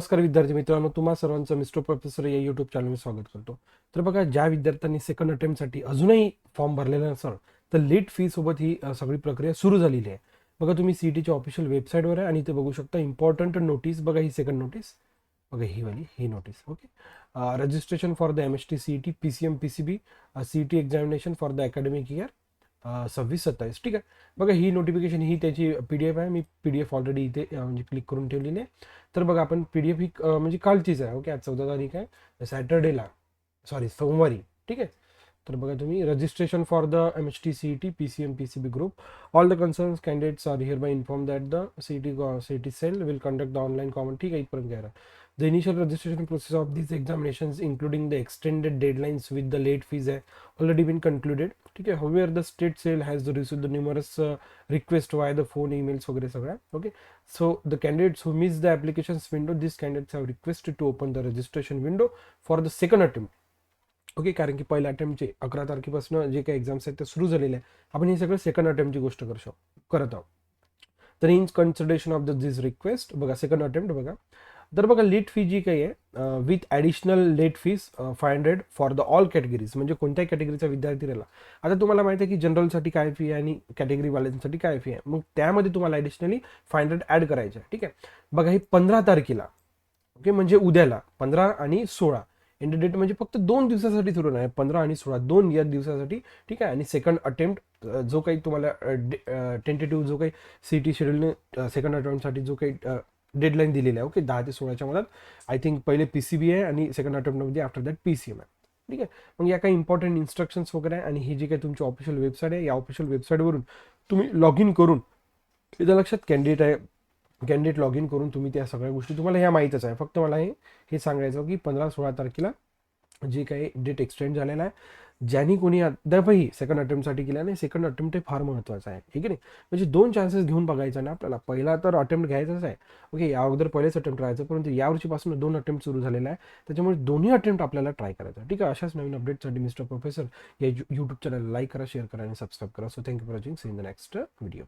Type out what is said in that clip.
नमस्कार विद्यार्थी मित्रांनो, तुम्हा सर्वांचं मिस्टर प्रोफेसर या यूट्यूब चॅनलवर स्वागत करतो. तर बघा, ज्या विद्यार्थ्यांनी सेकंड अटेम्प्टसाठी अजूनही फॉर्म भरलेला नसेल तर लेट फी सोबत ही सगळी प्रक्रिया सुरू झालेली आहे. बघा, तुम्ही सीईटीच्या ऑफिशियल वेबसाईटवर आहे आणि ते बघू शकता. इम्पॉर्टंट नोटीस बघा, ही सेकंड नोटीस बघा, ही वाली ही notice. Okay, registration for the MST CET PCM PCB CET examination for the academic year 26-27. ठीक आहे. बघा, ही नोटिफिकेशन ही त्याची PDF आहे. मी PDF ऑलरेडी इथे म्हणजे क्लिक करून ठेवलेली आहे. तर बघा, आपण PDF ही म्हणजे कालचीच आहे. ओके, आज 14 तारीख आहे, सॅटर्डेला, सॉरी सोमवारी. ठीक आहे. तर बघा, तुम्ही registration for the MST CET PCM PCB group, all the concern candidates are hereby inform that the CET cell will conduct the online common. ठीक आहे, इथपर्यंत घ्या. The initial registration process of these examinations, including the extended deadlines with the late fees, have already been concluded. ठीक आहे. However, the state sale has received the numerous requests via the phone, emails वगैरे सगळ्या. Okay. So the candidates who missed the applications window, these candidates have requested to open the registration window for the second attempt. Okay, कारण की पहिल्या अटेम्प्टचे 11 तारखेपासून जे काही exams आहेत ते सुरू झालेले आहे. आपण हे सगळं सेकंड अटेम्प्टची गोष्ट करत आहोत. तर in consideration of this request बघा, सेकंड अटेम्प्ट बघा. तर बघा, लेट फी जी काही आहे with additional late fees 500 for the all categories, म्हणजे कोणत्याही कॅटेगरीचा विद्यार्थी राहिला. आता तुम्हाला माहिती आहे की जनरलसाठी काय फी आहे आणि कॅटेगरीवाल्यांसाठी काय फी आहे. मग त्यामध्ये तुम्हाला ॲडिशनली 500 ॲड करायचे आहे. ठीक आहे. बघा, हे 15 तारखेला, ओके, म्हणजे उद्याला 15 आणि 16 एंड डेट, म्हणजे फक्त 2 दिवसासाठी सुरू नाही, 15 आणि 16 2 या दिवसासाठी. ठीक आहे. आणि सेकंड अटेम्प्ट जो काही तुम्हाला टेंटेटिव्ह जो काही CET शेड्यूलने सेकंड अटेम्प्टसाठी जो काही डेडलाईन दिलेली आहे, ओके, 10 ते 16च्या मधात. आय थिंक पहिले PCB आहे आणि सेकंड अटेम्प्टमध्ये आफ्टर दॅट PCM आहे. ठीक आहे. मग या काही इम्पॉर्टंट इन्स्ट्रक्शन्स वगैरे आहे आणि ही जी काही तुमची ऑफिशियल वेबसाईट आहे, या ऑफिशियल वेबसाईटवरून तुम्ही लॉग इन करून, इथं लक्षात कॅन्डिडेट लॉग इन करून तुम्ही त्या सगळ्या गोष्टी, तुम्हाला ह्या माहीतच आहे. फक्त मला हे सांगायचं की 15-16 तारखेला जे काही डेट एक्सटेंड झालेला आहे, ज्यांनी कोणी अद्यापही सेकंड अटेम्प्टसाठी केला नाही, सेकंड अटेम्प्ट हे फार महत्त्वाचं आहे. ठीक आहे. म्हणजे 2 चान्सेस घेऊन बघायचा ना आपल्याला. पहिला तर अटेम्प्ट घ्यायचाच आहे. ओके, या अगोदर पहिलेच अटेम्प्ट राहायचं, परंतु यावर्षीपासून 2 अटेम्प्ट सुरू झालेला आहे. त्याच्यामुळे दोन्ही अटेम्प्ट आपल्याला ट्राय करायचं. ठीक आहे. अशाच नवीन अपडेटसाठी मिस्टर प्रोफेसर या यूट्यूब चॅनल लाईक करा, शेअर करा आणि सबस्क्राईब करा. So thank you for watching. See in the next video.